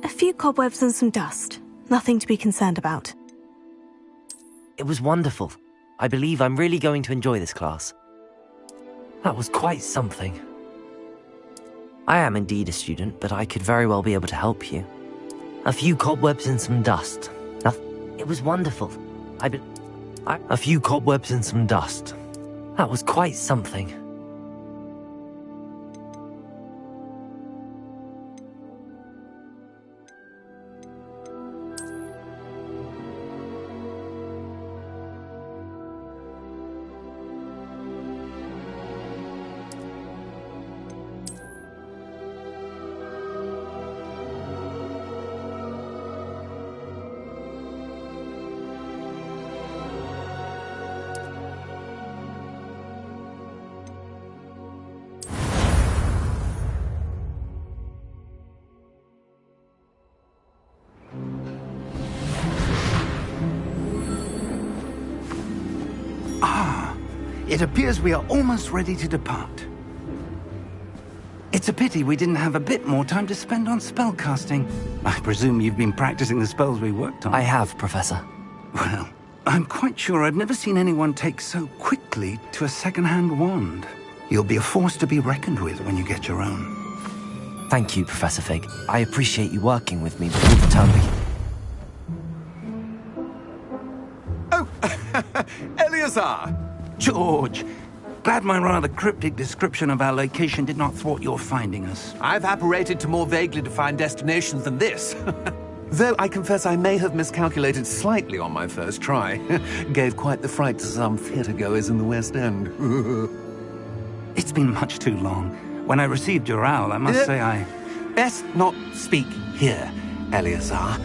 A few cobwebs and some dust. Nothing to be concerned about. It was wonderful. I believe I'm really going to enjoy this class. That was quite something. I am indeed a student, but I could very well be able to help you. A few cobwebs and some dust. It was wonderful. A few cobwebs and some dust. That was quite something. It appears we are almost ready to depart. It's a pity we didn't have a bit more time to spend on spellcasting. I presume you've been practicing the spells we worked on. I have, Professor. Well, I'm quite sure I've never seen anyone take so quickly to a second-hand wand. You'll be a force to be reckoned with when you get your own. Thank you, Professor Fig. I appreciate you working with me before the term begins. Oh, Eleazar! George, glad my rather cryptic description of our location did not thwart your finding us. I've apparated to more vaguely defined destinations than this. Though I confess I may have miscalculated slightly on my first try. Gave quite the fright to some theatre-goers in the West End. It's been much too long. When I received your owl, I must say I... Best not speak here, Eleazar.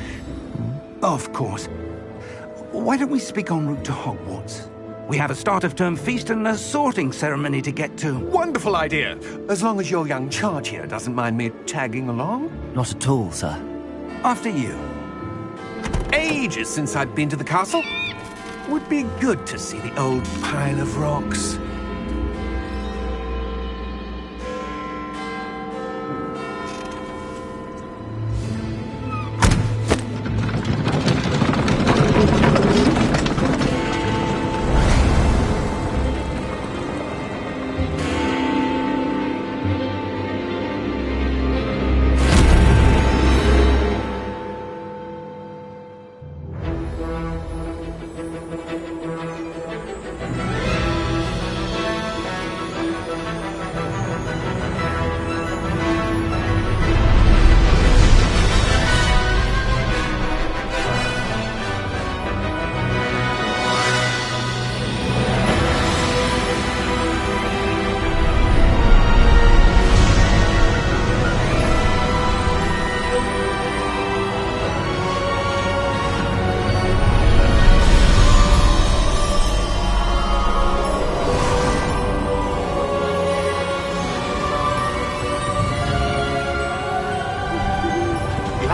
Of course. Why don't we speak en route to Hogwarts? We have a start-of-term feast and a sorting ceremony to get to. Wonderful idea! As long as your young charge here doesn't mind me tagging along. Not at all, sir. After you. Ages since I've been to the castle. Would be good to see the old pile of rocks.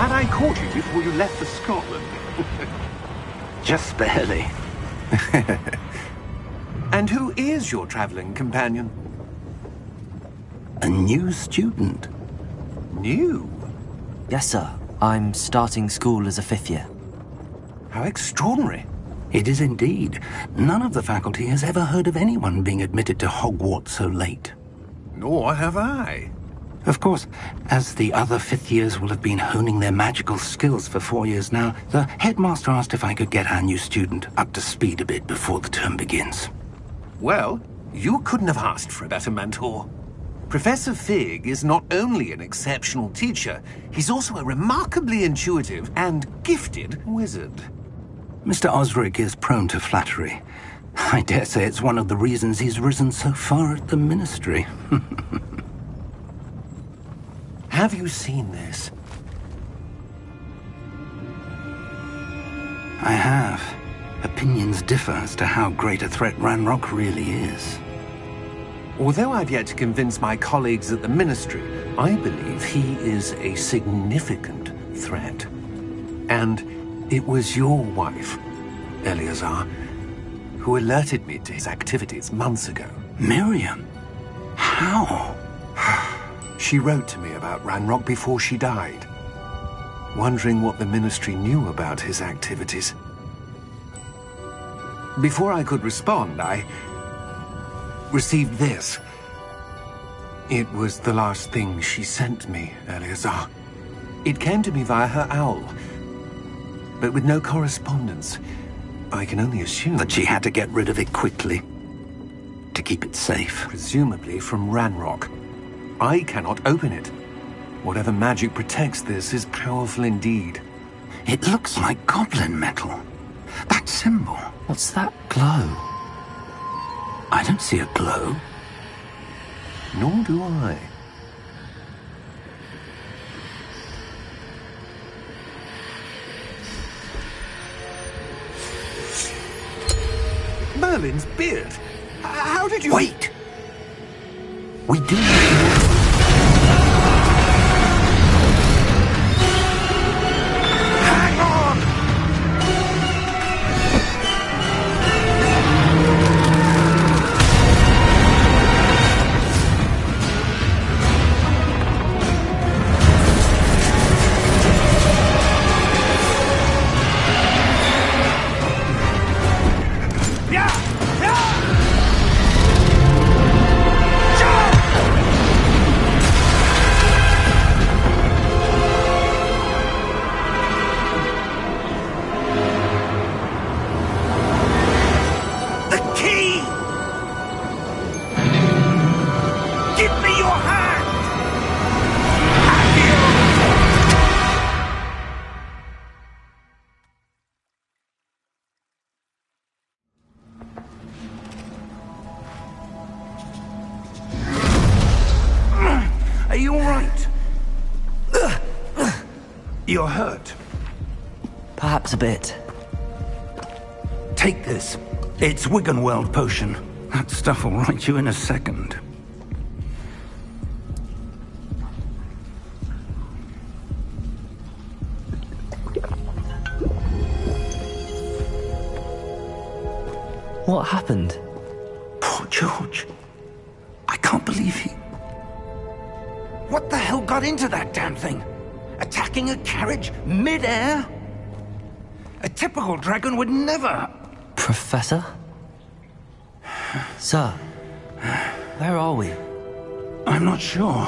I caught you before you left for Scotland. Just barely. And who is your traveling companion? A new student. New? Yes, sir. I'm starting school as a 5th year. How extraordinary. It is indeed. None of the faculty has ever heard of anyone being admitted to Hogwarts so late. Nor have I. Of course, as the other 5th years will have been honing their magical skills for 4 years now, the headmaster asked if I could get our new student up to speed a bit before the term begins. Well, you couldn't have asked for a better mentor. Professor Fig is not only an exceptional teacher, he's also a remarkably intuitive and gifted wizard. Mr. Osric is prone to flattery. I dare say it's one of the reasons he's risen so far at the ministry. Have you seen this? I have. Opinions differ as to how great a threat Ranrock really is. Although I've yet to convince my colleagues at the Ministry, I believe he is a significant threat. And it was your wife, Eleazar, who alerted me to his activities months ago. Miriam? How? She wrote to me about Ranrock before she died. wondering what the Ministry knew about his activities. Before I could respond, I received this. It was the last thing she sent me, Eleazar. It came to me via her owl, but with no correspondence. I can only assume That she had to get rid of it quickly, to keep it safe. presumably from Ranrock. I cannot open it. Whatever magic protects this is powerful indeed. It looks like goblin metal. That symbol. What's that glow? I don't see a glow. Nor do I. Merlin's beard. How did you... Wait! We do need to... Hang on! Are you all right? You're hurt. Perhaps a bit. Take this. It's Wiggenweld potion. That stuff will right you in a second. What happened? Poor George. I can't believe he... What the hell got into that damn thing? Attacking a carriage mid-air? A typical dragon would never... Professor? Sir, where are we? I'm not sure.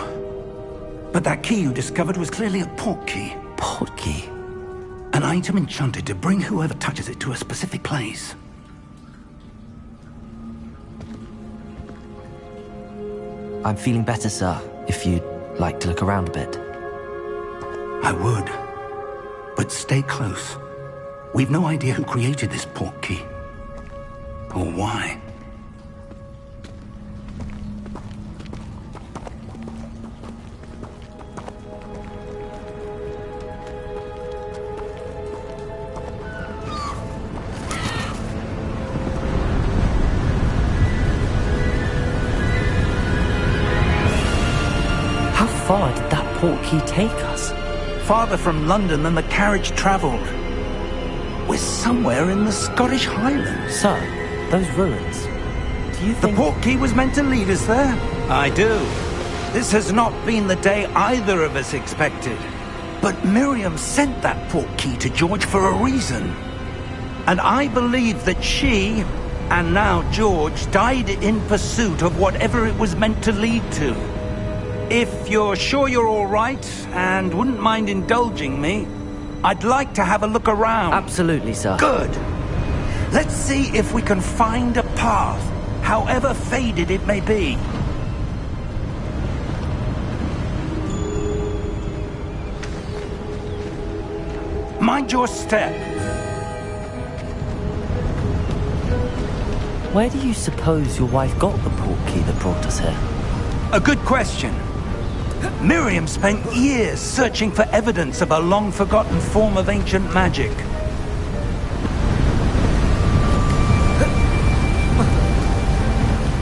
But that key you discovered was clearly a port key. Port key? An item enchanted to bring whoever touches it to a specific place. I'm feeling better, sir, if you'd like to look around a bit. I would. But stay close. We've no idea who created this port key. Or why. How far did that port key take us? Farther from London than the carriage travelled. We're somewhere in the Scottish Highlands. Sir, those ruins. Do you The think... port key was meant to lead us there? I do. This has not been the day either of us expected. But Miriam sent that port key to George for a reason. And I believe that she, and now George, died in pursuit of whatever it was meant to lead to. If you're sure you're all right, and wouldn't mind indulging me, I'd like to have a look around. Absolutely, sir. Good. Let's see if we can find a path, however faded it may be. Mind your step. Where do you suppose your wife got the port key that brought us here? A good question. Miriam spent years searching for evidence of a long-forgotten form of ancient magic.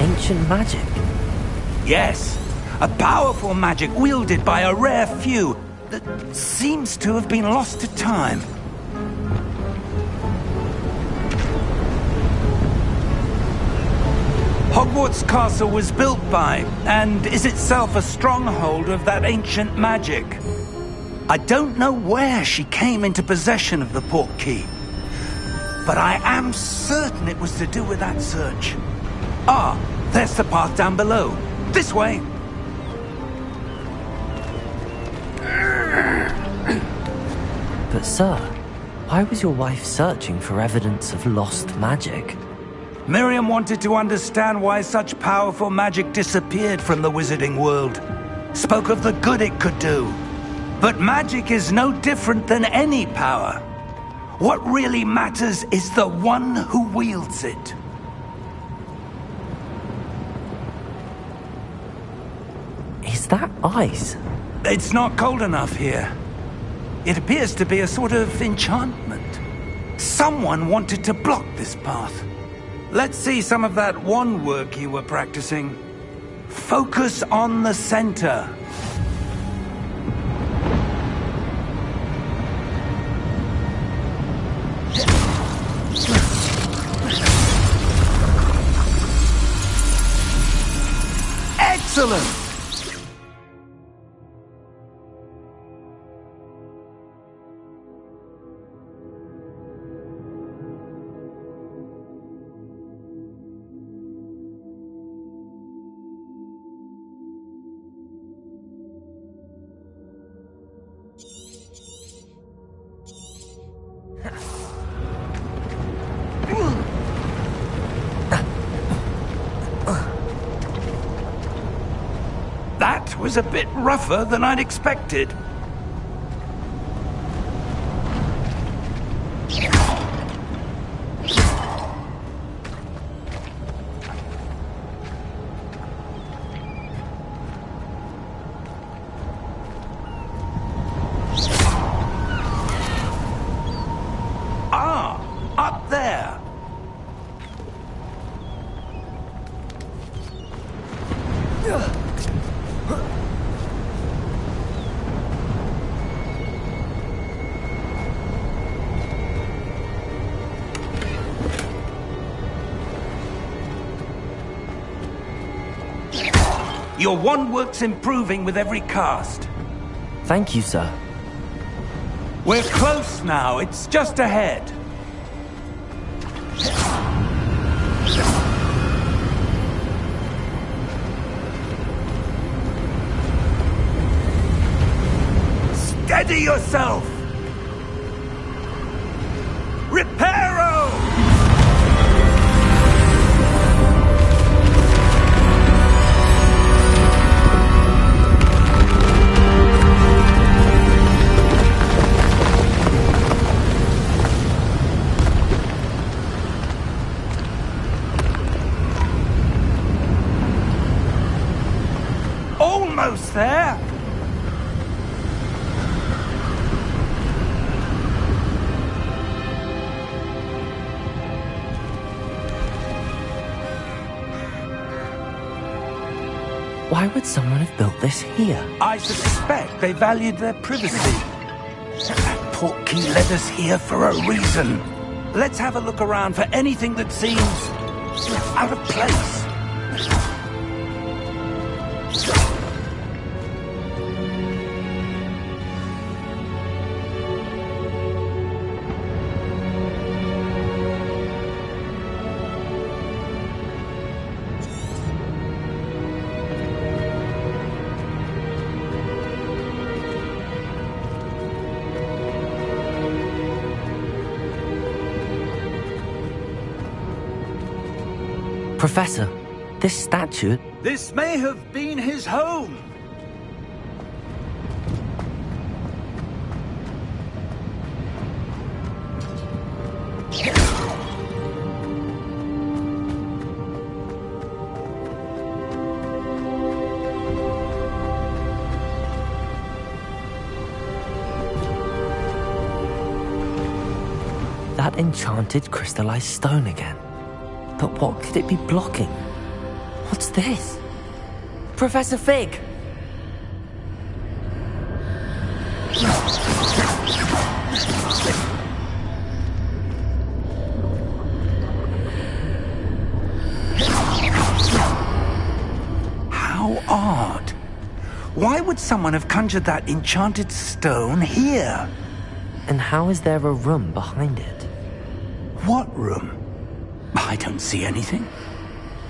Ancient magic? Yes, a powerful magic wielded by a rare few that seems to have been lost to time. Hogwarts Castle was built by, and is itself a stronghold of that ancient magic. I don't know where she came into possession of the port key, but I am certain it was to do with that search. Ah, there's the path down below. This way. But sir, why was your wife searching for evidence of lost magic? Miriam wanted to understand why such powerful magic disappeared from the wizarding world. Spoke of the good it could do. But magic is no different than any power. What really matters is the one who wields it. Is that ice? It's not cold enough here. It appears to be a sort of enchantment. Someone wanted to block this path. Let's see some of that wand work you were practicing. Focus on the center. Excellent! That was a bit rougher than I'd expected. Ah, up there. Your wand work's improving with every cast. Thank you, sir. We're close now. It's just ahead. Steady yourself! Reparo! Almost there! Why would someone have built this here? I suspect they valued their privacy. That port key led us here for a reason. Let's have a look around for anything that seems out of place. Professor, this statue... This may have been his home. That enchanted crystallized stone again. But what could it be blocking? What's this? Professor Fig! How odd. Why would would someone have conjured that enchanted stone here? And how is there a room behind it? What room? I don't see anything.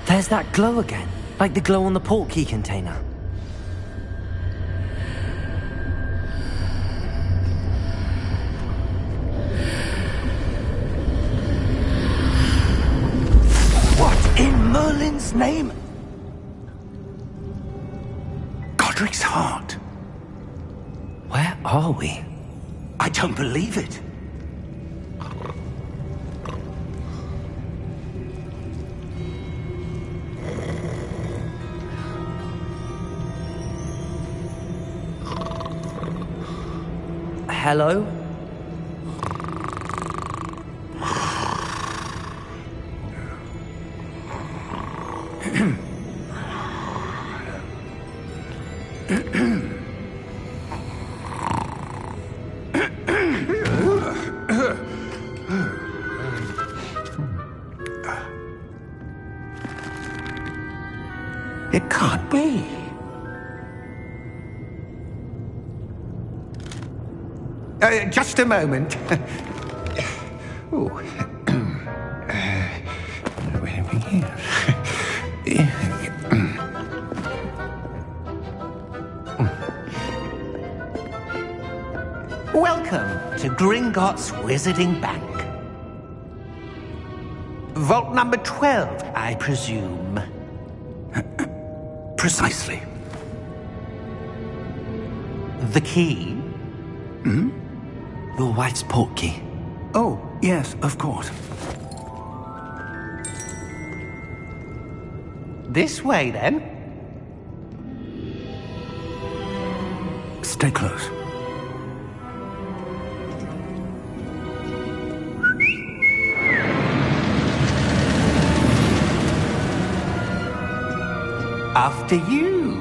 There's that glow again, like the glow on the portkey container. What in Merlin's name? Godric's heart. Where are we? I don't believe it. Hello? It can't be. Just a moment. Oh. Where are we here? Welcome to Gringotts Wizarding Bank. Vault number 12, I presume. Precisely. The key? Hmm? Your wife's portkey. Oh, yes, of course. This way, then. Stay close. After you.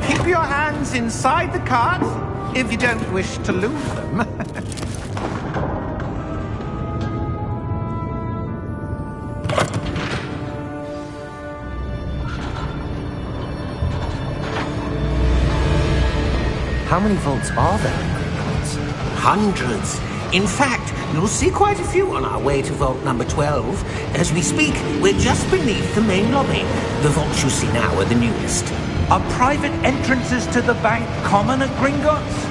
Keep your hands inside the cart if you don't wish to lose them. How many vaults are there in Gringotts? Hundreds. In fact, you'll see quite a few on our way to vault number 12. As we speak, we're just beneath the main lobby. The vaults you see now are the newest. Are private entrances to the bank common at Gringotts?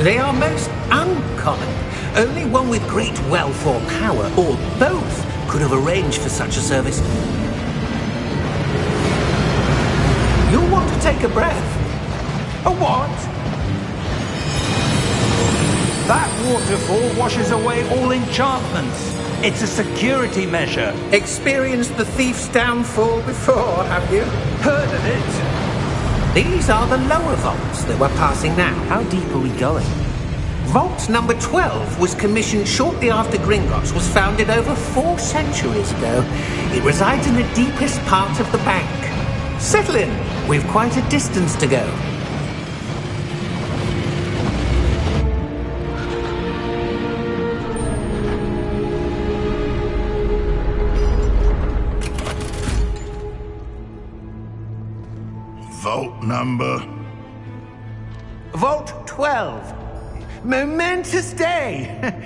They are most uncommon. Only one with great wealth or power, or both, could have arranged for such a service. You'll want to take a breath. A what? That waterfall washes away all enchantments. It's a security measure. Experienced the thief's downfall before, have you? Heard of it? These are the lower vaults that we're passing now. How deep are we going? Vault number 12 was commissioned shortly after Gringotts was founded over 4 centuries ago. It resides in the deepest part of the bank. Settle in. We've quite a distance to go. Vault number? Vault 12. Momentous day.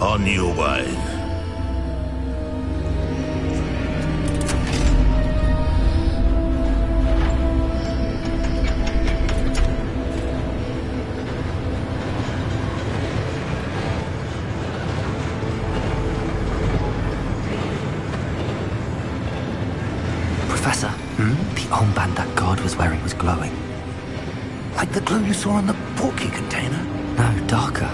On your way. Professor, the armband that guard was wearing was glowing. Like the glow you saw on the portkey container? No, darker.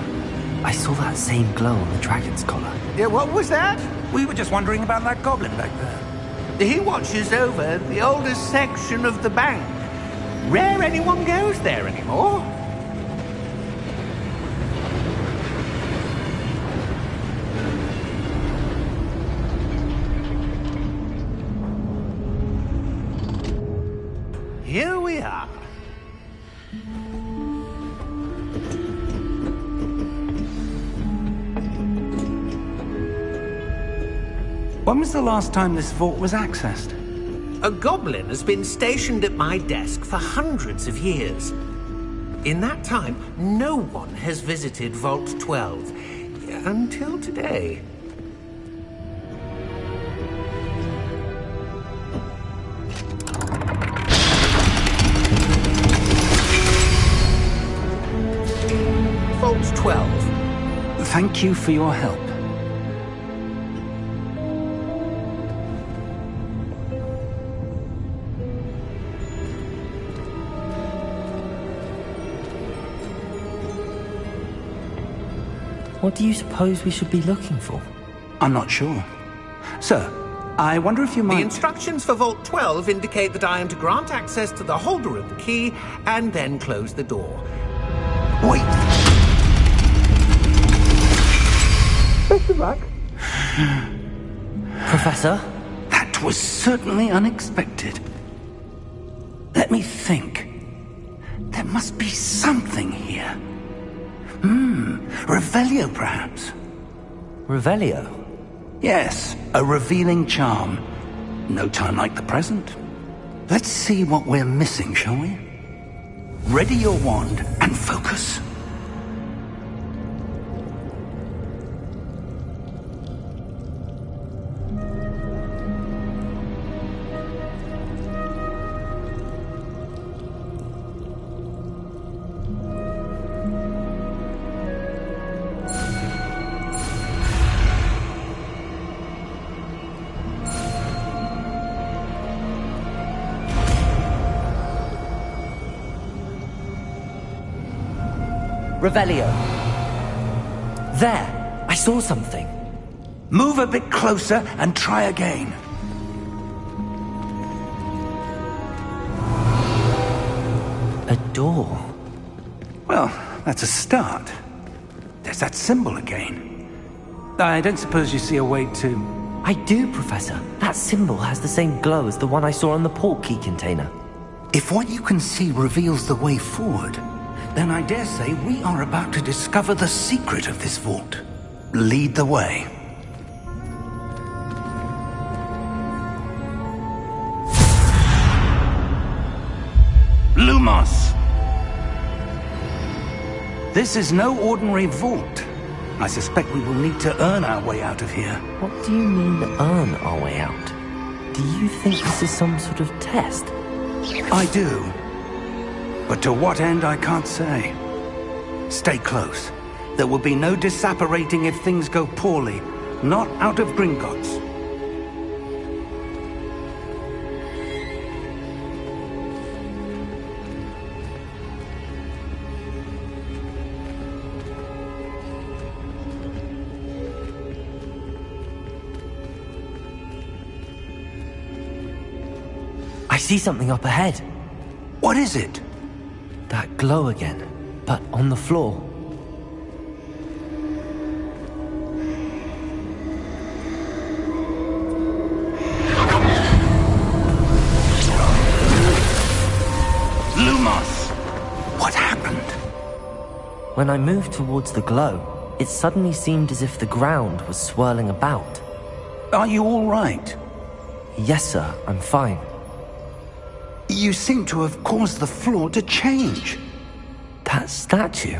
I saw that same glow on the dragon's collar. Yeah, what was that? We were just wondering about that goblin back there. He watches over the oldest section of the bank. Rare anyone goes there anymore. Here we are. When was the last time this vault was accessed? A goblin has been stationed at my desk for hundreds of years. In that time, no one has visited Vault 12. Until today. Vault 12. Thank you for your help. What do you suppose we should be looking for? I'm not sure. Sir, I wonder if you might... The instructions for Vault 12 indicate that I am to grant access to the holder of the key and then close the door. Wait! Best of luck. Professor? That was certainly unexpected. Let me think. There must be something here. Revelio, perhaps? Revelio? Yes, a revealing charm. No time like the present. Let's see what we're missing, shall we? Ready your wand and focus. Revelio. There! I saw something. Move a bit closer and try again. A door. Well, that's a start. There's that symbol again. I don't suppose you see a way to... I do, Professor. That symbol has the same glow as the one I saw on the port key container. If what you can see reveals the way forward, then I dare say we are about to discover the secret of this vault. Lead the way. Lumos! This is no ordinary vault. I suspect we will need to earn our way out of here. What do you mean, earn our way out? Do you think this is some sort of test? I do. But to what end, I can't say. Stay close. There will be no disapparating if things go poorly. Not out of Gringotts. I see something up ahead. What is it? That glow again, but on the floor. Lumos! What happened? When I moved towards the glow, it suddenly seemed as if the ground was swirling about. Are you all right? Yes, sir, I'm fine. You seem to have caused the floor to change. That statue?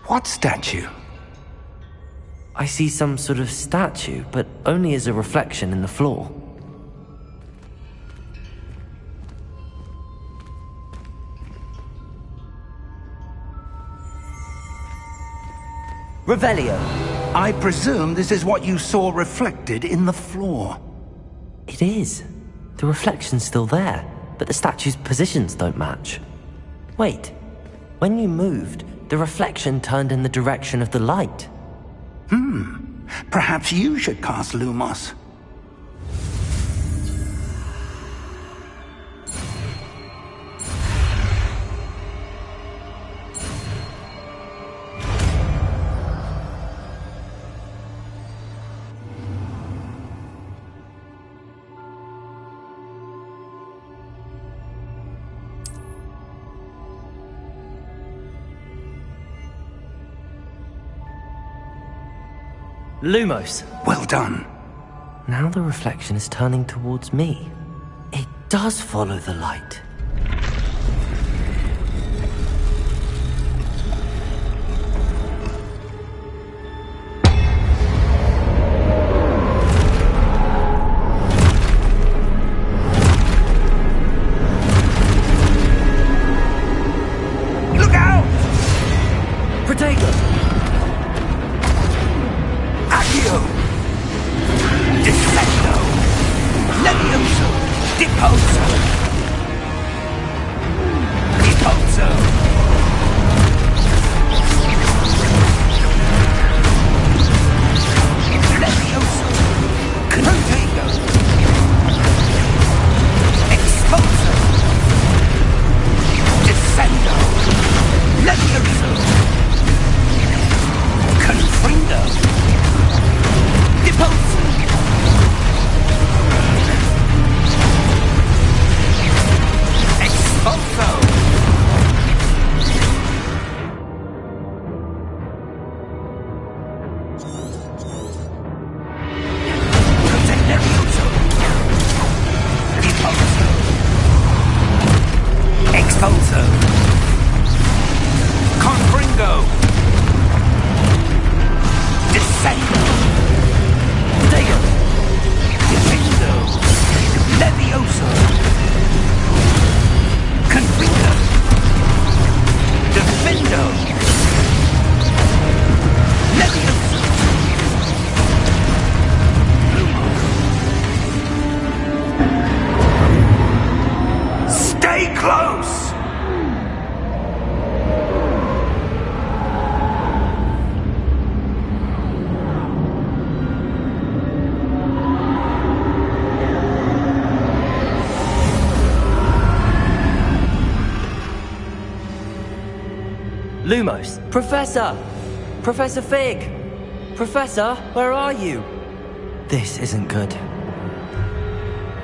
What statue? I see some sort of statue, but only as a reflection in the floor. Revelio! I presume this is what you saw reflected in the floor. It is. The reflection's still there, but the statue's positions don't match. Wait, when you moved, the reflection turned in the direction of the light. Perhaps you should cast Lumos. Lumos! Well done. Now the reflection is turning towards me. It does follow the light. Look out! Protego! Accio! Defendo! Levioso! Deposo! Deposo! Levioso! Protego! Exposo! Defendo! Levioso! Confrindo! Deposo! Expulso! Conteneriuso! Deposo! Expulso! Confringo! Descendo! Protego! Defendo! Levioso! Confringo! Defendo! Levioso! Stay close! Lumos! Professor! Professor Fig! Professor, where are you? This isn't good.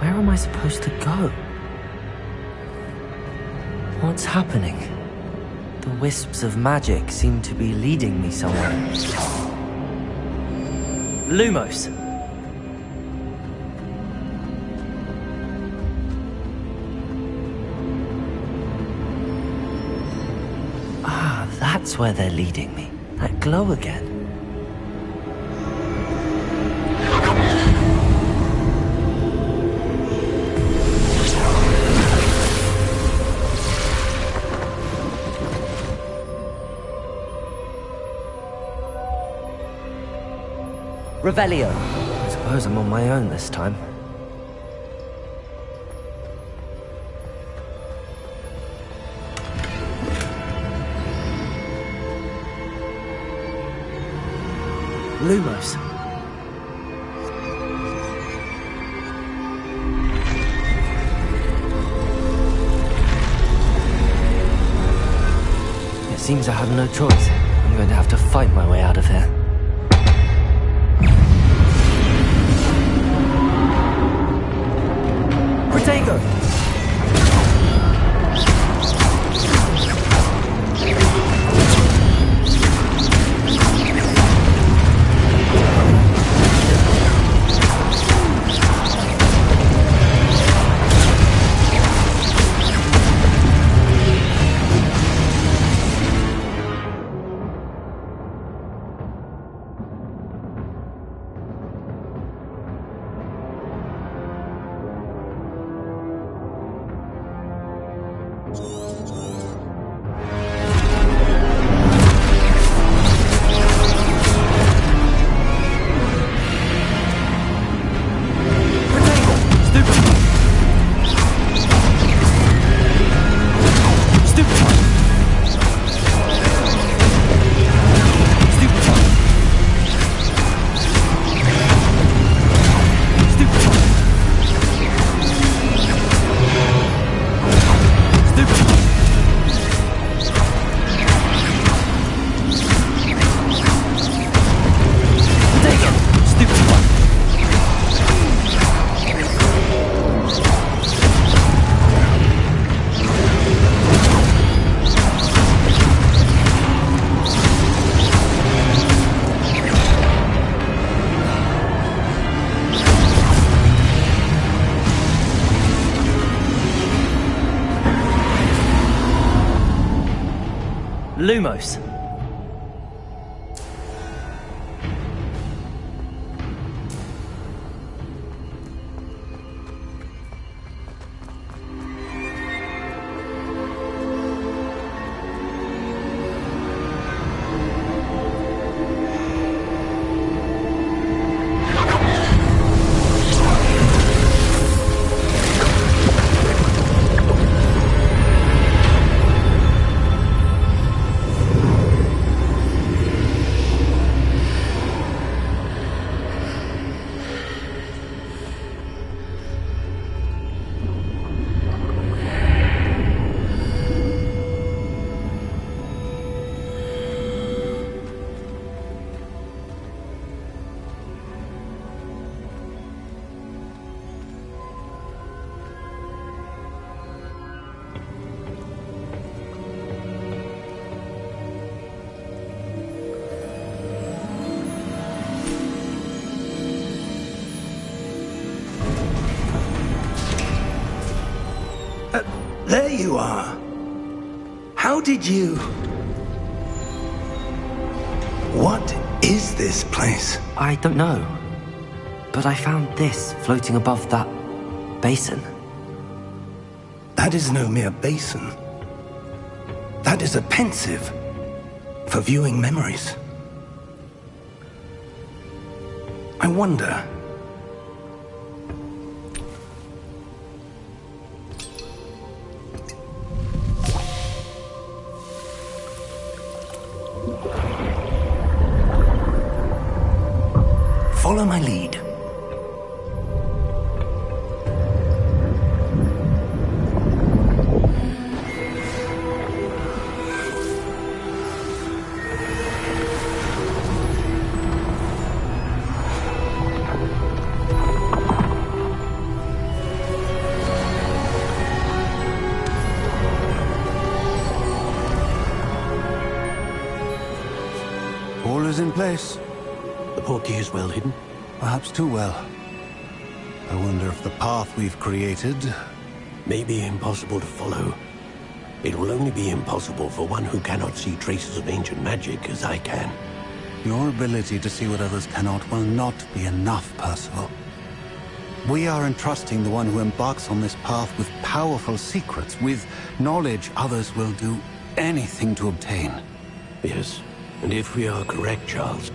Where am I supposed to go? What's happening? The wisps of magic seem to be leading me somewhere. Lumos! Ah, that's where they're leading me. That glow again. Revelio. I suppose I'm on my own this time. Lumos. It seems I have no choice. I'm going to have to fight my way out of here. Protego! Lumos. There you are. How did you... What is this place? I don't know. But I found this floating above that basin. That is no mere basin. That is a pensive for viewing memories. I wonder... Follow my lead. All is in place. The portkey is well hidden. Perhaps too well. I wonder if the path we've created... May be impossible to follow. It will only be impossible for one who cannot see traces of ancient magic as I can. Your ability to see what others cannot will not be enough, Percival. We are entrusting the one who embarks on this path with powerful secrets, with knowledge others will do anything to obtain. Yes, and if we are correct, Charles,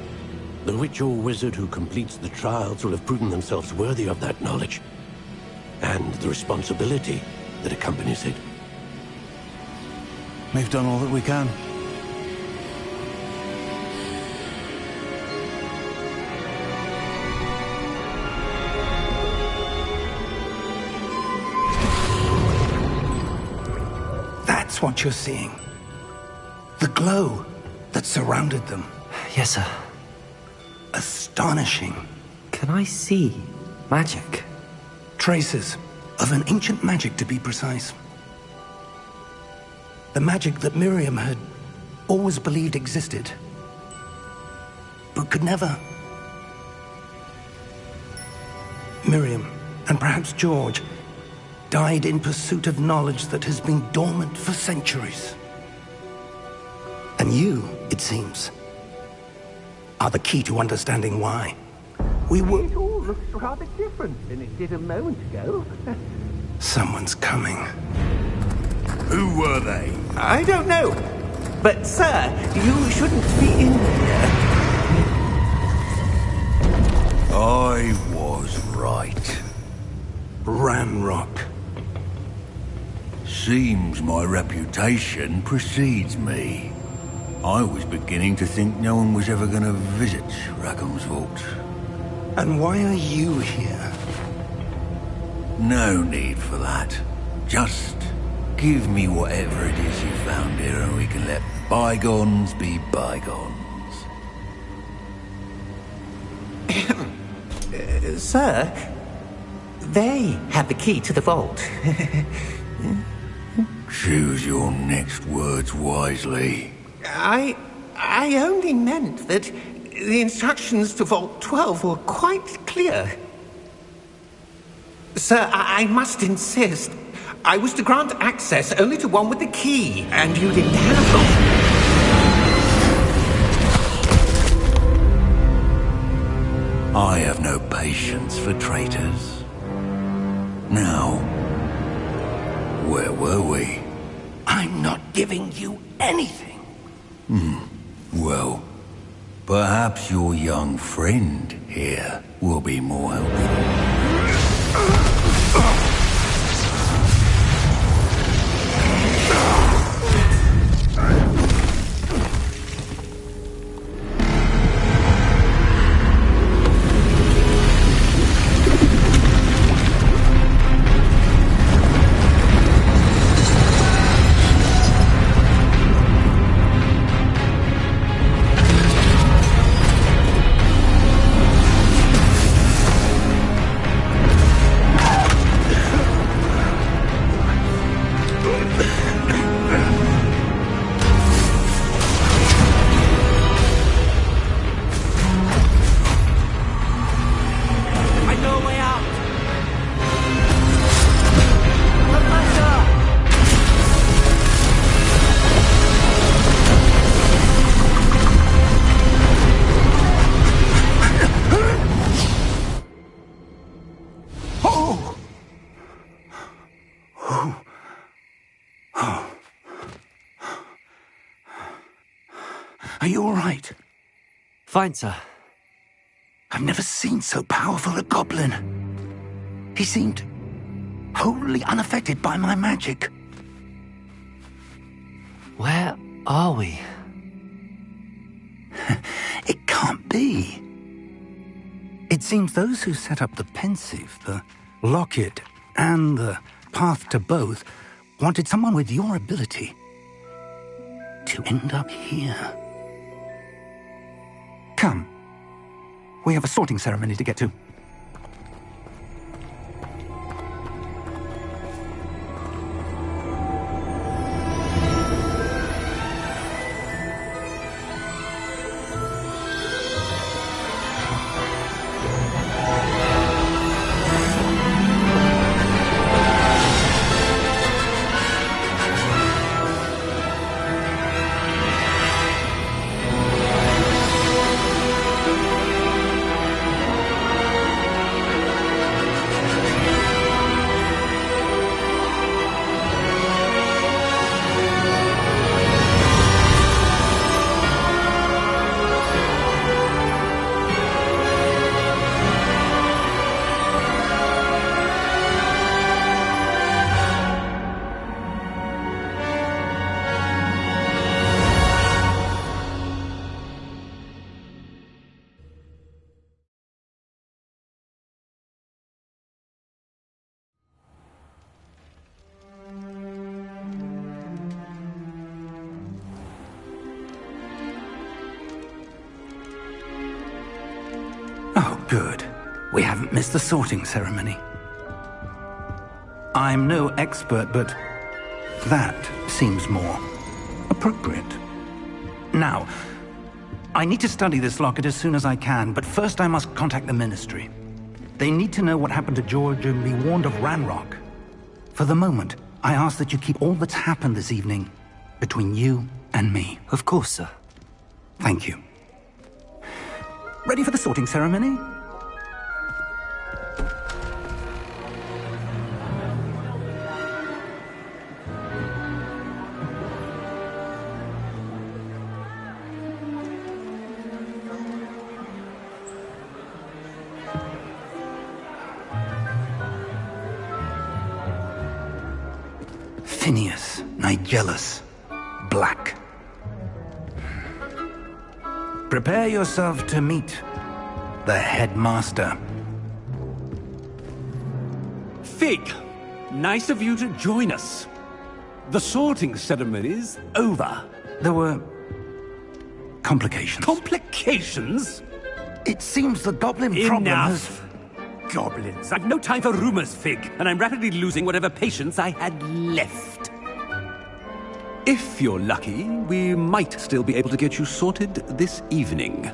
the witch or wizard who completes the trials will have proven themselves worthy of that knowledge, and the responsibility that accompanies it. We've done all that we can. That's what you're seeing. The glow that surrounded them. Yes, sir. Astonishing. Can I see magic? Traces of an ancient magic, to be precise. The magic that Miriam had always believed existed, but could never. Miriam, and perhaps George, died in pursuit of knowledge that has been dormant for centuries. And you, it seems, are the key to understanding why. We were... It all looks rather different than it did a moment ago. Someone's coming. Who were they? I don't know. But, sir, you shouldn't be in here. I was right. Ramrock. Seems my reputation precedes me. I was beginning to think no one was ever going to visit Rackham's vault. And why are you here? No need for that. Just give me whatever it is you found here and we can let bygones be bygones. Sir, they have the key to the vault. Choose your next words wisely. I only meant that the instructions to Vault 12 were quite clear. Sir, I must insist. I was to grant access only to one with the key, and you didn't have them. I have no patience for traitors. Now, where were we? I'm not giving you anything. Well, perhaps your young friend here will be more helpful. Are you all right? Fine, sir. I've never seen so powerful a goblin. He seemed wholly unaffected by my magic. Where are we? It can't be. It seems those who set up the pensive, the locket, and the path to both wanted someone with your ability to end up here. Come. We have a sorting ceremony to get to. Oh, good. We haven't missed the sorting ceremony. I'm no expert, but that seems more appropriate. Now, I need to study this locket as soon as I can, but first I must contact the Ministry. They need to know what happened to George and be warned of Ranrock. For the moment, I ask that you keep all that's happened this evening between you and me. Of course, sir. Thank you. Ready for the sorting ceremony? Phineas, Nigellus, Black. Prepare yourself to meet the headmaster. Fig, nice of you to join us. The sorting ceremony's over. There were complications. Complications? It seems the goblin problem has... Enough! Goblins. I've no time for rumors, Fig, and I'm rapidly losing whatever patience I had left. If you're lucky, we might still be able to get you sorted this evening.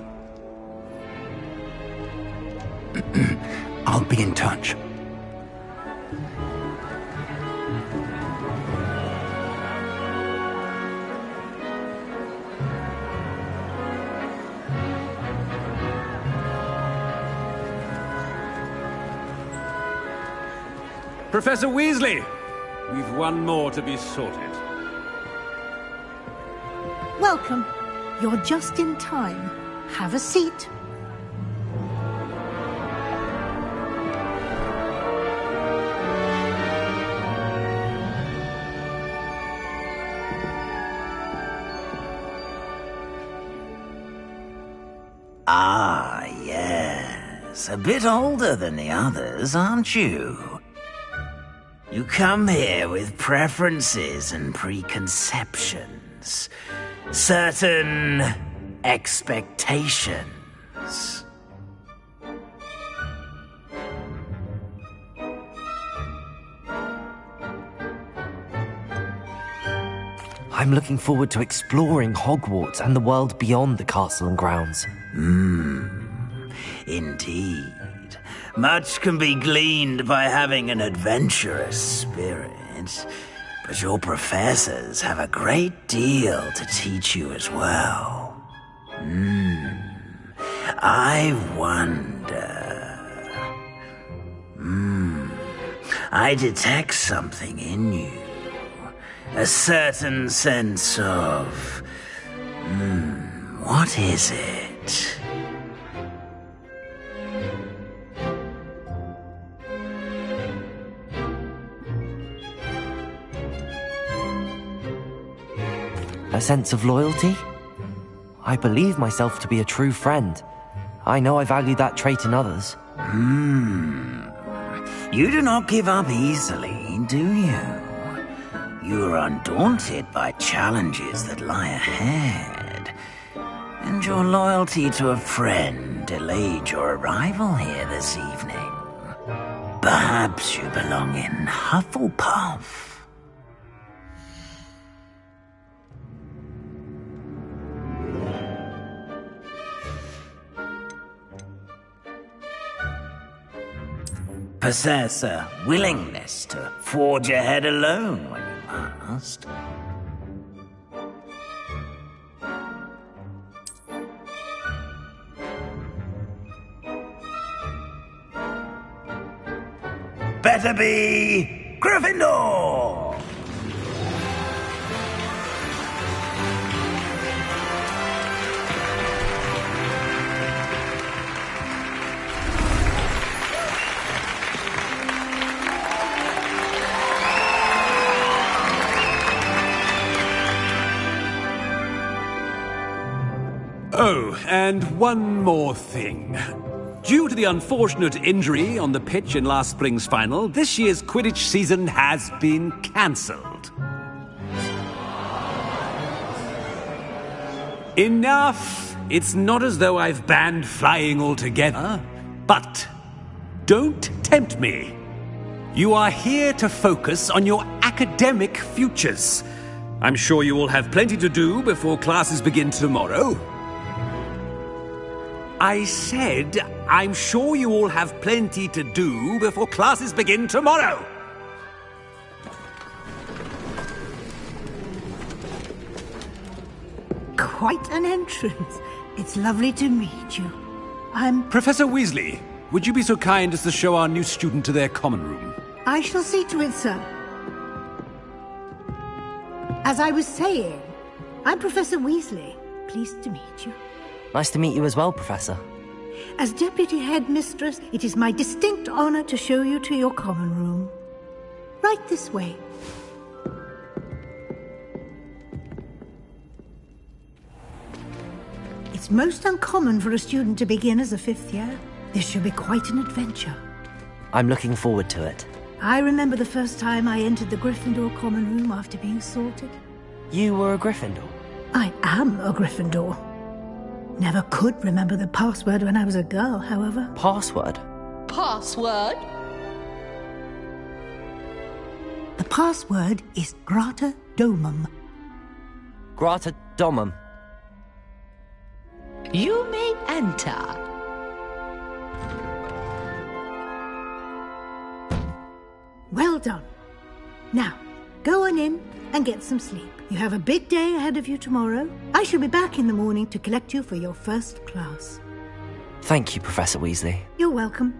I'll be in touch. Professor Weasley! We've one more to be sorted. Welcome. You're just in time. Have a seat. Ah, yes. A bit older than the others, aren't you? You come here with preferences and preconceptions. Certain expectations. I'm looking forward to exploring Hogwarts and the world beyond the castle and grounds. Indeed. Much can be gleaned by having an adventurous spirit, but your professors have a great deal to teach you as well. I wonder... I detect something in you. A certain sense of... what is it? A sense of loyalty? I believe myself to be a true friend. I know I value that trait in others. You do not give up easily, do you? You are undaunted by challenges that lie ahead. And your loyalty to a friend delayed your arrival here this evening. Perhaps you belong in Hufflepuff. Possess a willingness to forge ahead alone when you must. Better be Gryffindor! Oh, and one more thing. Due to the unfortunate injury on the pitch in last spring's final, this year's Quidditch season has been cancelled. Enough! It's not as though I've banned flying altogether, but don't tempt me. You are here to focus on your academic futures. I'm sure you will have plenty to do before classes begin tomorrow. I said, I'm sure you all have plenty to do before classes begin tomorrow. Quite an entrance. It's lovely to meet you. I'm... Professor Weasley, would you be so kind as to show our new student to their common room? I shall see to it, sir. As I was saying, I'm Professor Weasley. Pleased to meet you. Nice to meet you as well, Professor. As Deputy Headmistress, it is my distinct honor to show you to your common room. Right this way. It's most uncommon for a student to begin as a fifth year. This should be quite an adventure. I'm looking forward to it. I remember the first time I entered the Gryffindor common room after being sorted. You were a Gryffindor? I am a Gryffindor. Never could remember the password when I was a girl, however. Password? Password? The password is Grata Domum. Grata Domum. You may enter. Well done. Now, go on in and get some sleep. You have a big day ahead of you tomorrow. I shall be back in the morning to collect you for your first class. Thank you, Professor Weasley. You're welcome.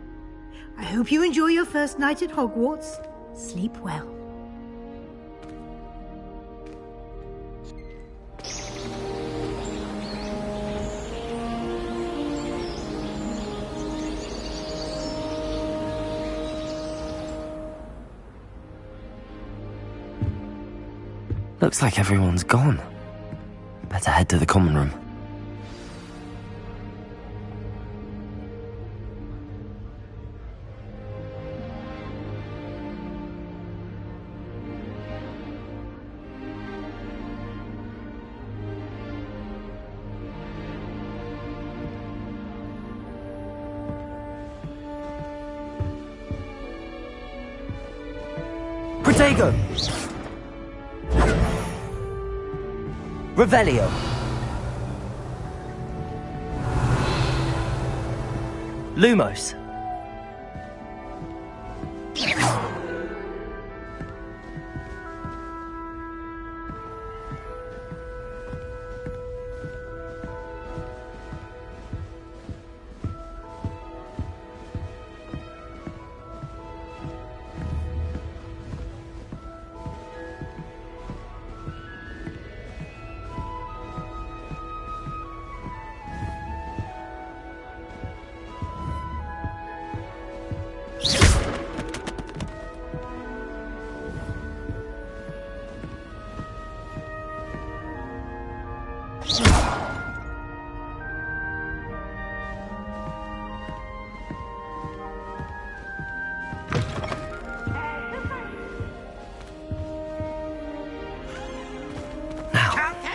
I hope you enjoy your first night at Hogwarts. Sleep well. Looks like everyone's gone. Better head to the common room. Protego! Revelio! Lumos!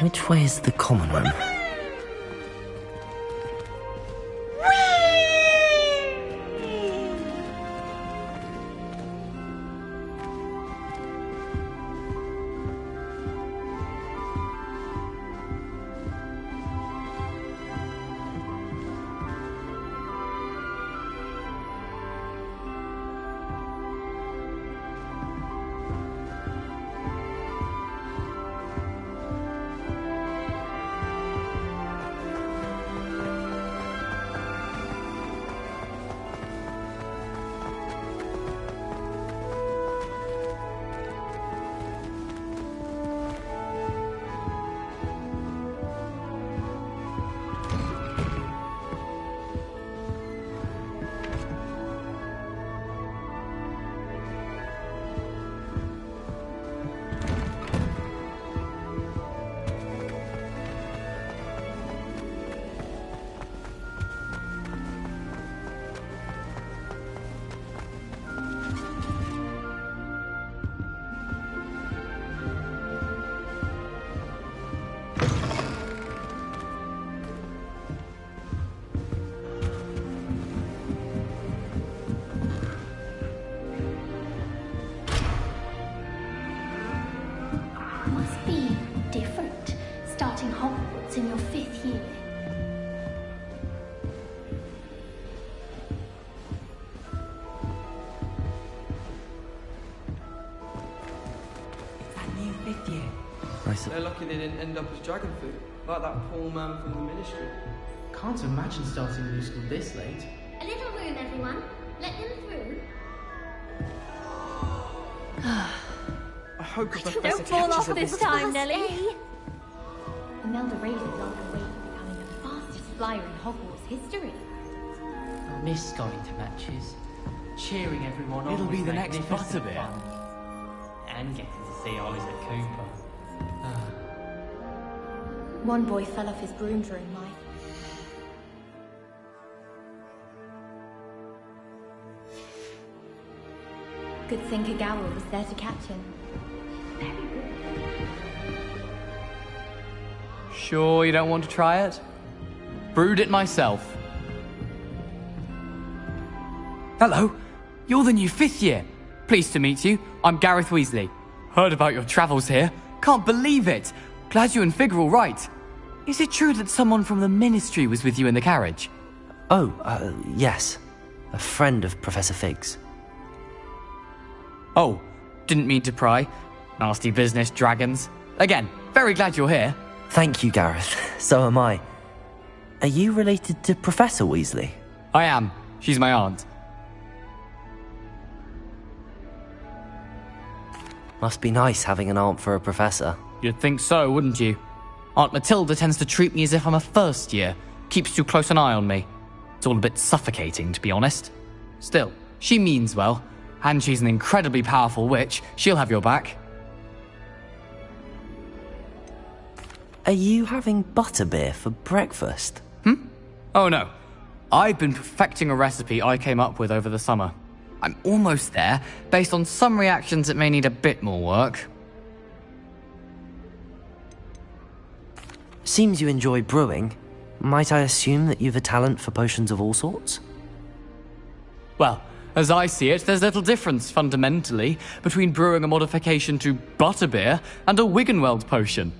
Which way is the common room? Must be different, starting Hogwarts in your 5th year. That new 5th year. They're lucky they didn't end up as dragon food, like that poor man from the Ministry. Can't imagine starting new school this late. A little room, everyone. Let them through. I hope Professor Don't fall off catches this us. time, Nellie. Imelda Raven's on her way to becoming the fastest flyer in Hogwarts history. I'll miss going to matches, cheering everyone on. It'll be with the next magnificent Butterbeer. fun. And getting to see Isaac Cooper. One boy fell off his broom during mine. Good thing Kagawa was there to catch him. Very good. Sure you don't want to try it? Brewed it myself. Hello, you're the new 5th year. Pleased to meet you. I'm Gareth Weasley. Heard about your travels here. Can't believe it. Glad you and Fig are all right. Is it true that someone from the Ministry was with you in the carriage? Oh, yes. A friend of Professor Fig's. Oh, didn't mean to pry. Nasty business, dragons. Again, very glad you're here. Thank you, Gareth. So am I. Are you related to Professor Weasley? I am. She's my aunt. Must be nice having an aunt for a professor. You'd think so, wouldn't you? Aunt Matilda tends to treat me as if I'm a first year, keeps too close an eye on me. It's all a bit suffocating, to be honest. Still, she means well, and she's an incredibly powerful witch. She'll have your back. Are you having butterbeer for breakfast? Oh no. I've been perfecting a recipe I came up with over the summer. I'm almost there, based on some reactions that may need a bit more work. Seems you enjoy brewing. Might I assume that you've a talent for potions of all sorts? Well, as I see it, there's little difference, fundamentally, between brewing a modification to butterbeer and a Wiggenweld potion.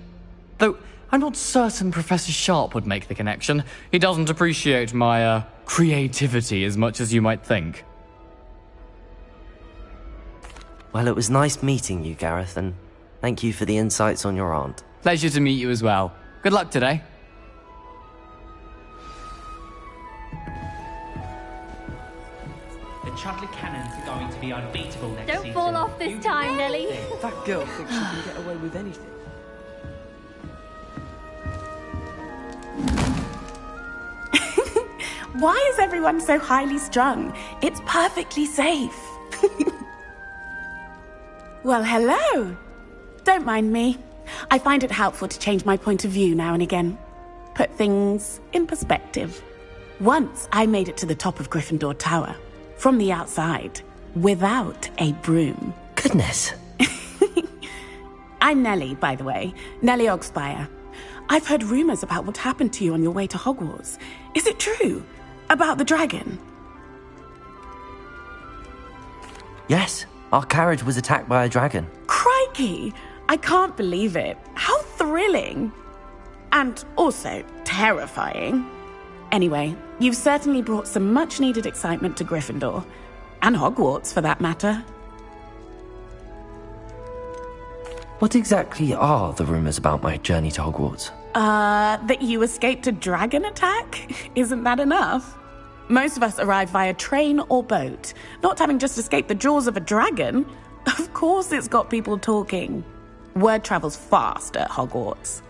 Though, I'm not certain Professor Sharp would make the connection. He doesn't appreciate my, creativity as much as you might think. Well, it was nice meeting you, Gareth, and thank you for the insights on your aunt. Pleasure to meet you as well. Good luck today. The chocolate cannons are going to be unbeatable next season. Don't fall off this time, Nelly. That girl thinks she can get away with anything. Why is everyone so highly strung? It's perfectly safe. Well, hello. Don't mind me. I find it helpful to change my point of view now and again. Put things in perspective. Once I made it to the top of Gryffindor Tower, from the outside, without a broom. Goodness. I'm Nellie, by the way. Nellie Ogspire. I've heard rumors about what happened to you on your way to Hogwarts. Is it true? About the dragon? Yes, our carriage was attacked by a dragon. Crikey! I can't believe it. How thrilling! And also terrifying. Anyway, you've certainly brought some much-needed excitement to Gryffindor. And Hogwarts, for that matter. What exactly are the rumors about my journey to Hogwarts? That you escaped a dragon attack? Isn't that enough? Most of us arrive via train or boat, not having just escaped the jaws of a dragon. Of course it's got people talking. Word travels fast at Hogwarts.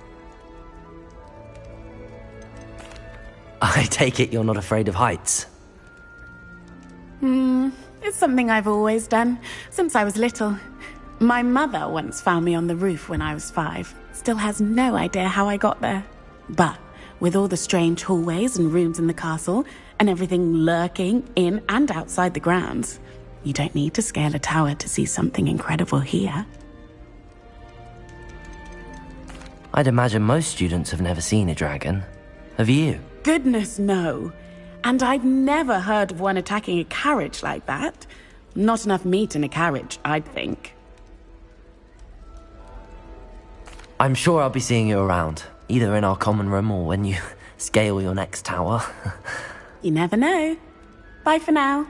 I take it you're not afraid of heights. It's something I've always done, since I was little. My mother once found me on the roof when I was 5. Still has no idea how I got there. But with all the strange hallways and rooms in the castle, and everything lurking in and outside the grounds, you don't need to scale a tower to see something incredible here. I'd imagine most students have never seen a dragon. Have you? Goodness, no. And I've never heard of one attacking a carriage like that. Not enough meat in a carriage, I'd think. I'm sure I'll be seeing you around, either in our common room or when you scale your next tower. You never know. Bye for now.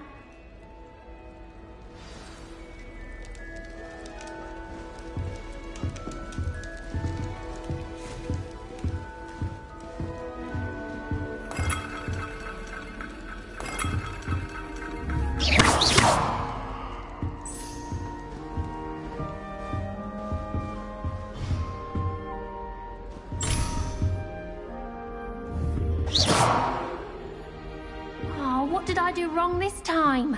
Oh, what did I do wrong this time?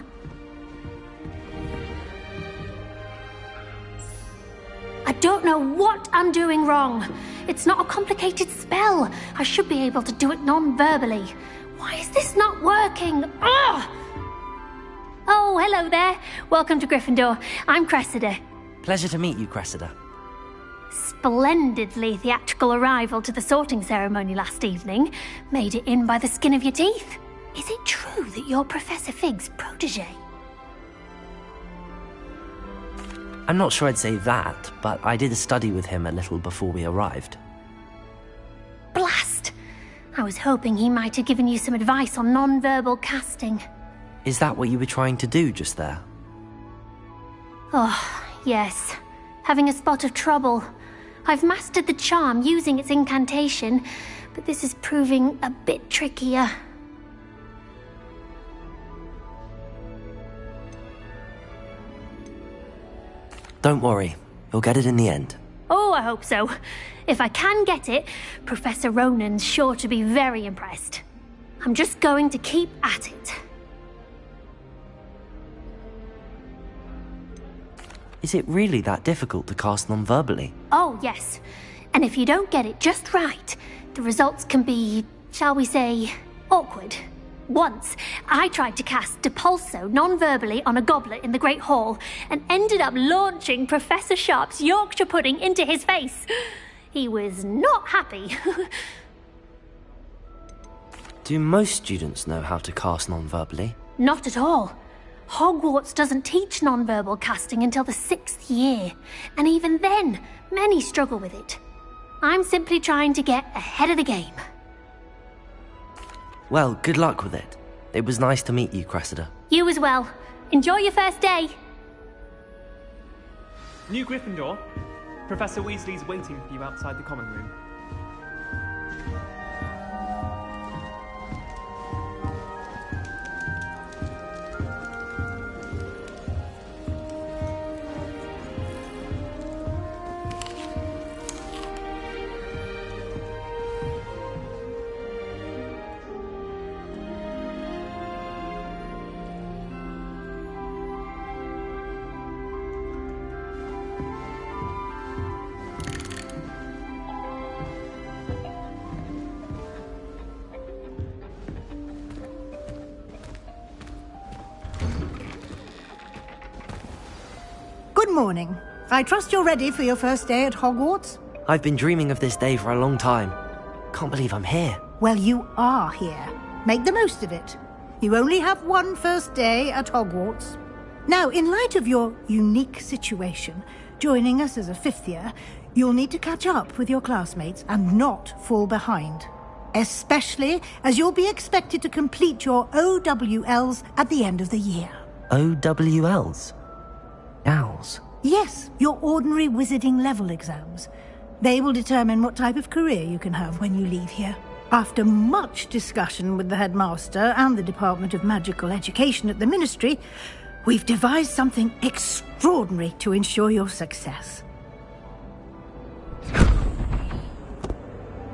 I don't know what I'm doing wrong. It's not a complicated spell. I should be able to do it non-verbally. Why is this not working? Ugh! Oh, hello there. Welcome to Gryffindor. I'm Cressida. Pleasure to meet you, Cressida. Splendidly theatrical arrival to the sorting ceremony last evening. Made it in by the skin of your teeth. Is it true that you're Professor Fig's protege? I'm not sure I'd say that, but I did study with him a little before we arrived. Blast! I was hoping he might have given you some advice on non-verbal casting. Is that what you were trying to do just there? Oh, yes. Having a spot of trouble. I've mastered the charm using its incantation, but this is proving a bit trickier. Don't worry. You'll get it in the end. Oh, I hope so. If I can get it, Professor Ronan's sure to be very impressed. I'm just going to keep at it. Is it really that difficult to cast non-verbally? Oh, yes. And if you don't get it just right, the results can be, shall we say, awkward. Once, I tried to cast Depulso non-verbally on a goblet in the Great Hall and ended up launching Professor Sharp's Yorkshire pudding into his face. He was not happy. Do most students know how to cast non-verbally? Not at all. Hogwarts doesn't teach non-verbal casting until the 6th year, and even then, many struggle with it. I'm simply trying to get ahead of the game. Well, good luck with it. It was nice to meet you, Cressida. You as well. Enjoy your first day. New Gryffindor. Professor Weasley's waiting for you outside the common room. Good morning. I trust you're ready for your first day at Hogwarts? I've been dreaming of this day for a long time. Can't believe I'm here. Well, you are here. Make the most of it. You only have one first day at Hogwarts. Now, in light of your unique situation, joining us as a 5th year, you'll need to catch up with your classmates and not fall behind. Especially as you'll be expected to complete your OWLs at the end of the year. OWLs? Owls? Yes, your ordinary wizarding level exams. They will determine what type of career you can have when you leave here. After much discussion with the headmaster and the Department of Magical Education at the Ministry, we've devised something extraordinary to ensure your success.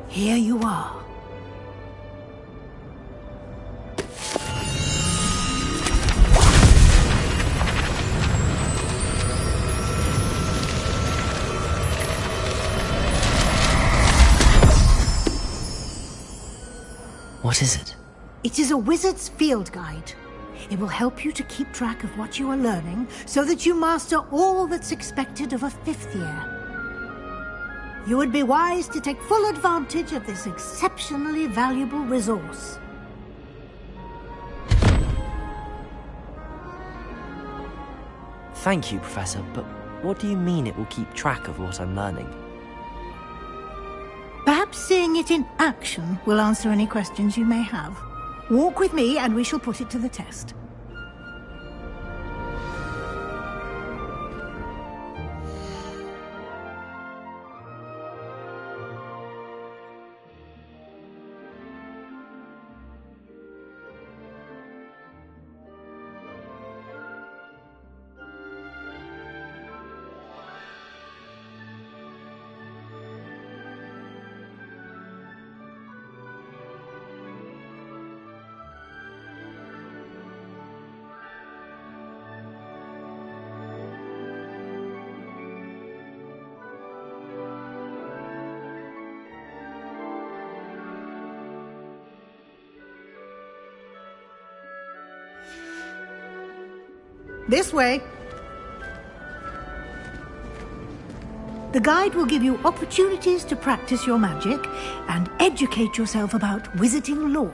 Here you are. What is it? It is a wizard's field guide. It will help you to keep track of what you are learning so that you master all that's expected of a 5th year. You would be wise to take full advantage of this exceptionally valuable resource. Thank you, Professor, but what do you mean it will keep track of what I'm learning? Perhaps seeing it in action will answer any questions you may have. Walk with me and we shall put it to the test. This way. The guide will give you opportunities to practice your magic and educate yourself about wizarding lore.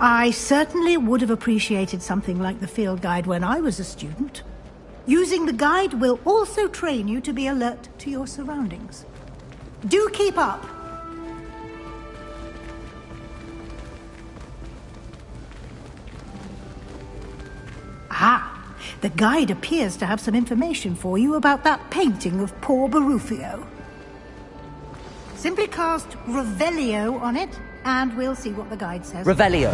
I certainly would have appreciated something like the field guide when I was a student. Using the guide will also train you to be alert to your surroundings. Do keep up! Ah, the guide appears to have some information for you about that painting of poor Barufio. Simply cast Revelio on it, and we'll see what the guide says. Revelio.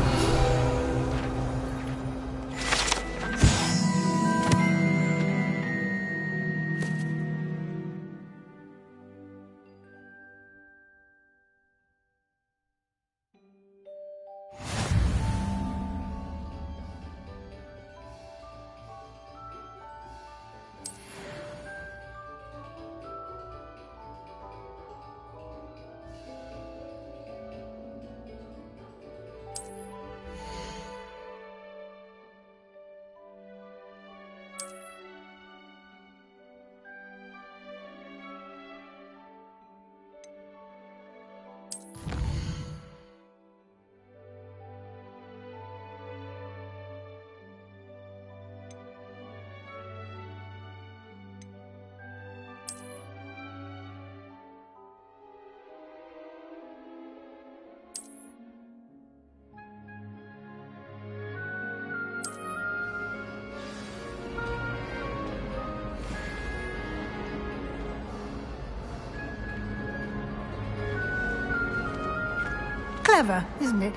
Clever, isn't it?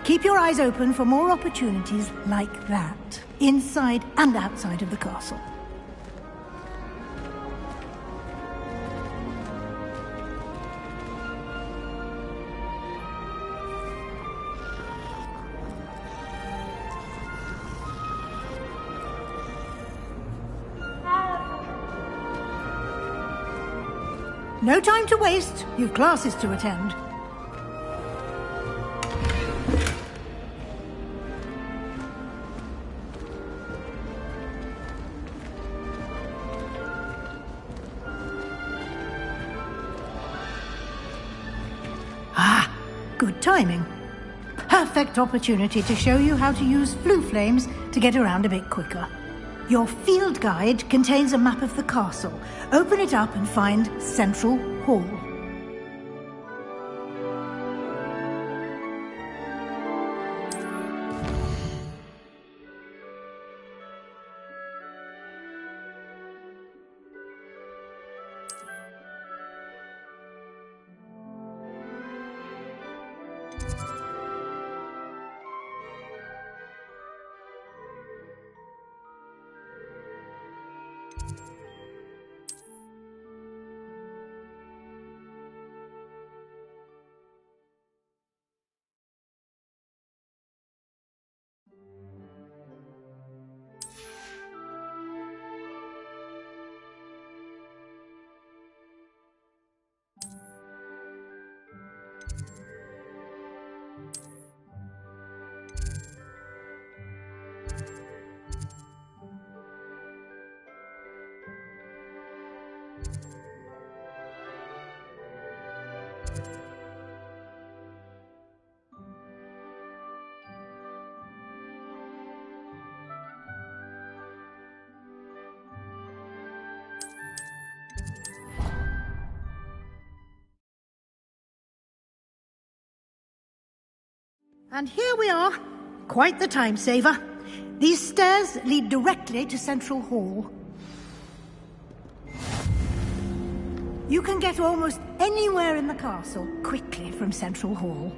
Keep your eyes open for more opportunities like that, inside and outside of the castle. No time to waste. You've classes to attend. Ah, good timing. Perfect opportunity to show you how to use flue flames to get around a bit quicker. Your field guide contains a map of the castle. Open it up and find Central Hall. And here we are. Quite the time saver. These stairs lead directly to Central Hall. You can get almost anywhere in the castle quickly from Central Hall.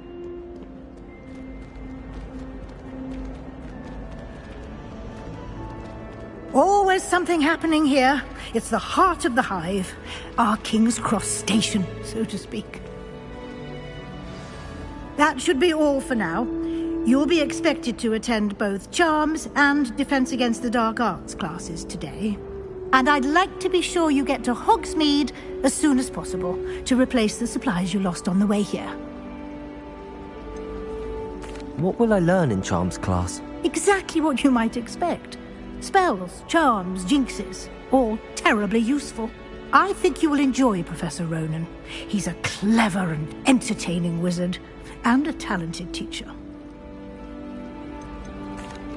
Always something happening here. It's the heart of the hive. Our King's Cross station, so to speak. That should be all for now. You'll be expected to attend both Charms and Defense Against the Dark Arts classes today. And I'd like to be sure you get to Hogsmeade as soon as possible to replace the supplies you lost on the way here. What will I learn in Charms class? Exactly what you might expect. Spells, charms, jinxes, all terribly useful. I think you will enjoy Professor Ronan. He's a clever and entertaining wizard, and a talented teacher.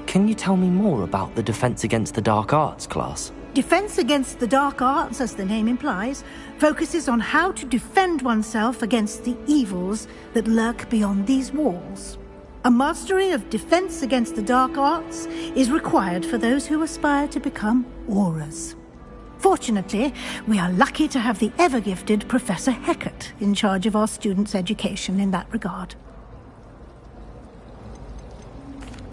Can you tell me more about the Defense Against the Dark Arts class? Defense Against the Dark Arts, as the name implies, focuses on how to defend oneself against the evils that lurk beyond these walls. A mastery of Defense Against the Dark Arts is required for those who aspire to become Aurors. Fortunately, we are lucky to have the ever-gifted Professor Hecat in charge of our students' education in that regard.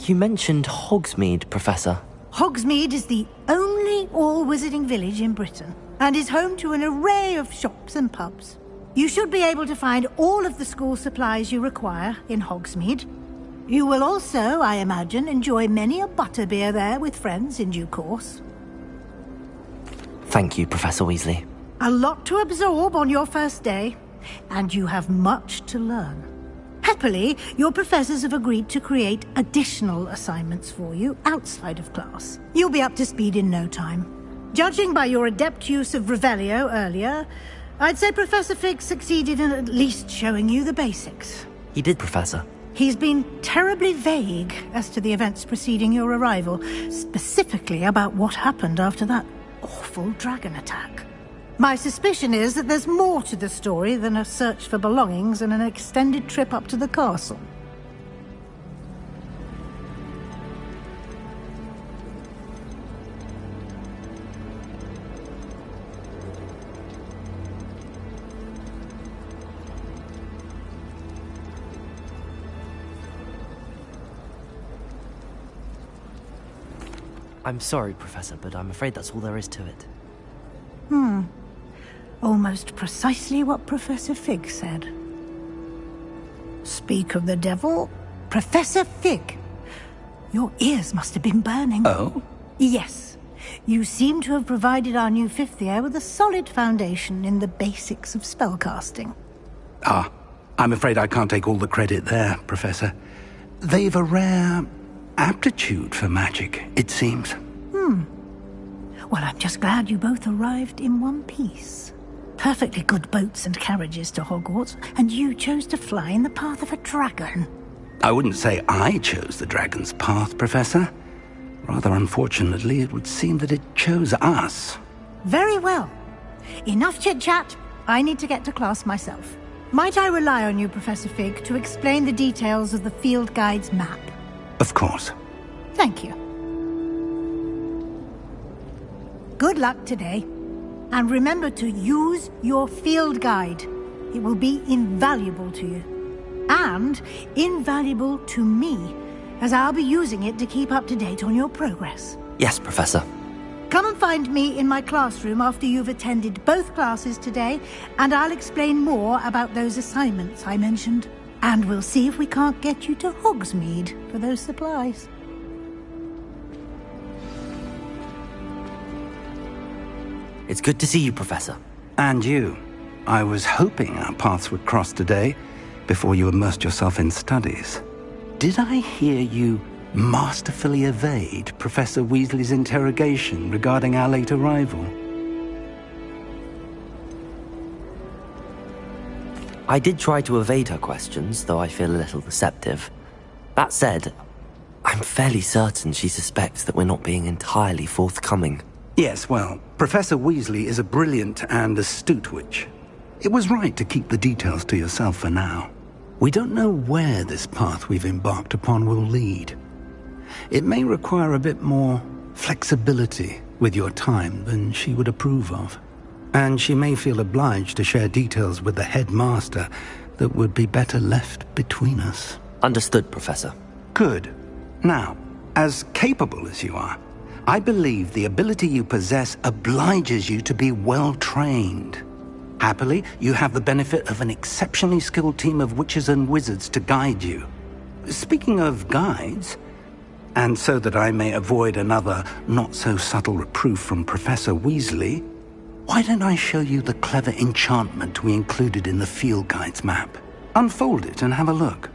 You mentioned Hogsmeade, Professor. Hogsmeade is the only all-wizarding village in Britain, and is home to an array of shops and pubs. You should be able to find all of the school supplies you require in Hogsmeade. You will also, I imagine, enjoy many a butterbeer there with friends in due course. Thank you, Professor Weasley. A lot to absorb on your first day, and you have much to learn. Happily, your professors have agreed to create additional assignments for you outside of class. You'll be up to speed in no time. Judging by your adept use of Revelio earlier, I'd say Professor Fig succeeded in at least showing you the basics. He did, Professor. He's been terribly vague as to the events preceding your arrival, specifically about what happened after that awful dragon attack. My suspicion is that there's more to the story than a search for belongings and an extended trip up to the castle. I'm sorry, Professor, but I'm afraid that's all there is to it. Almost precisely what Professor Fig said. Speak of the devil, Professor Fig. Your ears must have been burning. Oh? Yes. You seem to have provided our new fifth year with a solid foundation in the basics of spellcasting. Ah, I'm afraid I can't take all the credit there, Professor. They've a rare aptitude for magic, it seems. Well, I'm just glad you both arrived in one piece. Perfectly good boats and carriages to Hogwarts, and you chose to fly in the path of a dragon. I wouldn't say I chose the dragon's path, Professor. Rather unfortunately, it would seem that it chose us. Very well. Enough chit-chat. I need to get to class myself. Might I rely on you, Professor Fig, to explain the details of the field guide's map? Of course. Thank you. Good luck today. And remember to use your field guide. It will be invaluable to you. And invaluable to me, as I'll be using it to keep up to date on your progress. Yes, Professor. Come and find me in my classroom after you've attended both classes today, and I'll explain more about those assignments I mentioned. And we'll see if we can't get you to Hogsmeade for those supplies. It's good to see you, Professor. And you. I was hoping our paths would cross today, before you immersed yourself in studies. Did I hear you masterfully evade Professor Weasley's interrogation regarding our late arrival? I did try to evade her questions, though I feel a little deceptive. That said, I'm fairly certain she suspects that we're not being entirely forthcoming. Yes, well, Professor Weasley is a brilliant and astute witch. It was right to keep the details to yourself for now. We don't know where this path we've embarked upon will lead. It may require a bit more flexibility with your time than she would approve of. And she may feel obliged to share details with the headmaster that would be better left between us. Understood, Professor. Good. Now, as capable as you are, I believe the ability you possess obliges you to be well-trained. Happily, you have the benefit of an exceptionally skilled team of witches and wizards to guide you. Speaking of guides, and so that I may avoid another not-so-subtle reproof from Professor Weasley, why don't I show you the clever enchantment we included in the field guide's map? Unfold it and have a look.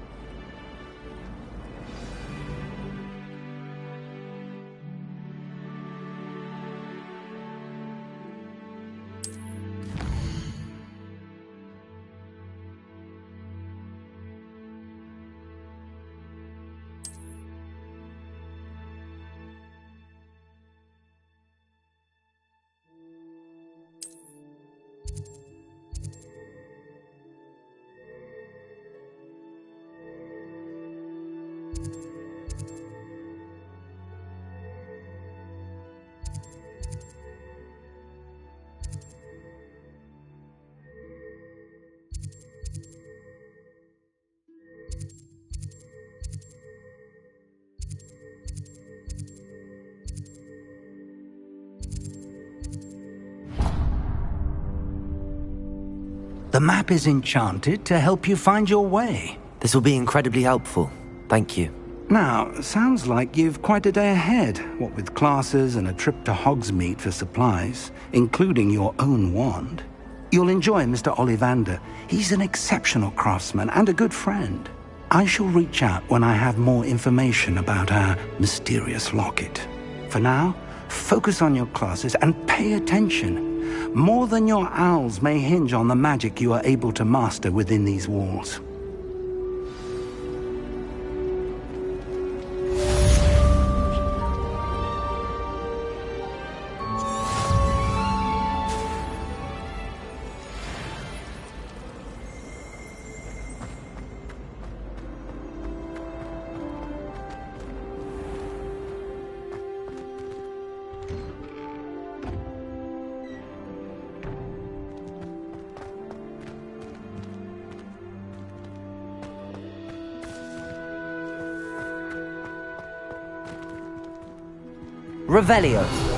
The map is enchanted to help you find your way. This will be incredibly helpful. Thank you. Now, sounds like you've quite a day ahead, what with classes and a trip to Hogsmeade for supplies, including your own wand. You'll enjoy Mr. Ollivander. He's an exceptional craftsman and a good friend. I shall reach out when I have more information about our mysterious locket. For now, focus on your classes and pay attention. More than your owls may hinge on the magic you are able to master within these walls. Revelio.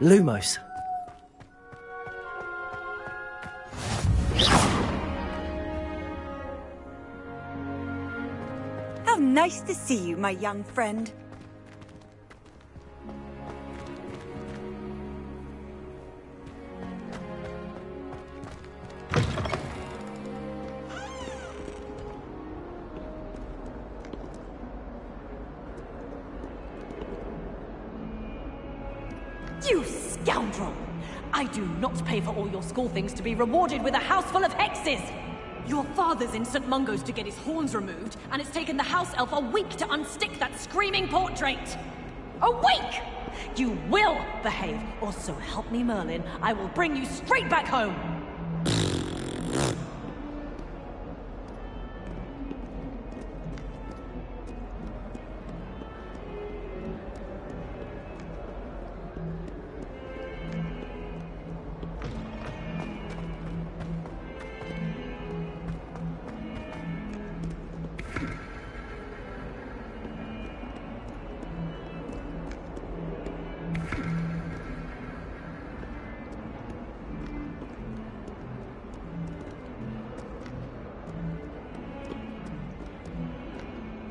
Lumos. How nice to see you, my young friend. You scoundrel! I do not pay for all your school things to be rewarded with a house full of hexes! Your father's in St. Mungo's to get his horns removed, and it's taken the house elf a week to unstick that screaming portrait! A week! You will behave, or so help me Merlin, I will bring you straight back home!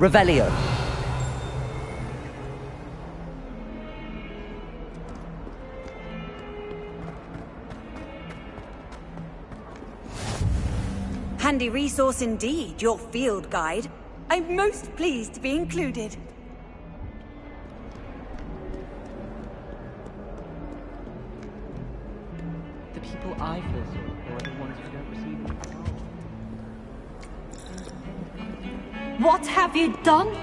Revelio. Handy resource indeed, your field guide. I'm most pleased to be included. The people I feel sorry for are the ones who don't receive it. What have you done?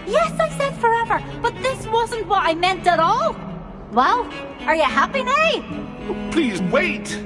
Yes, I said forever, but this wasn't what I meant at all. Well, are you happy now? Please wait!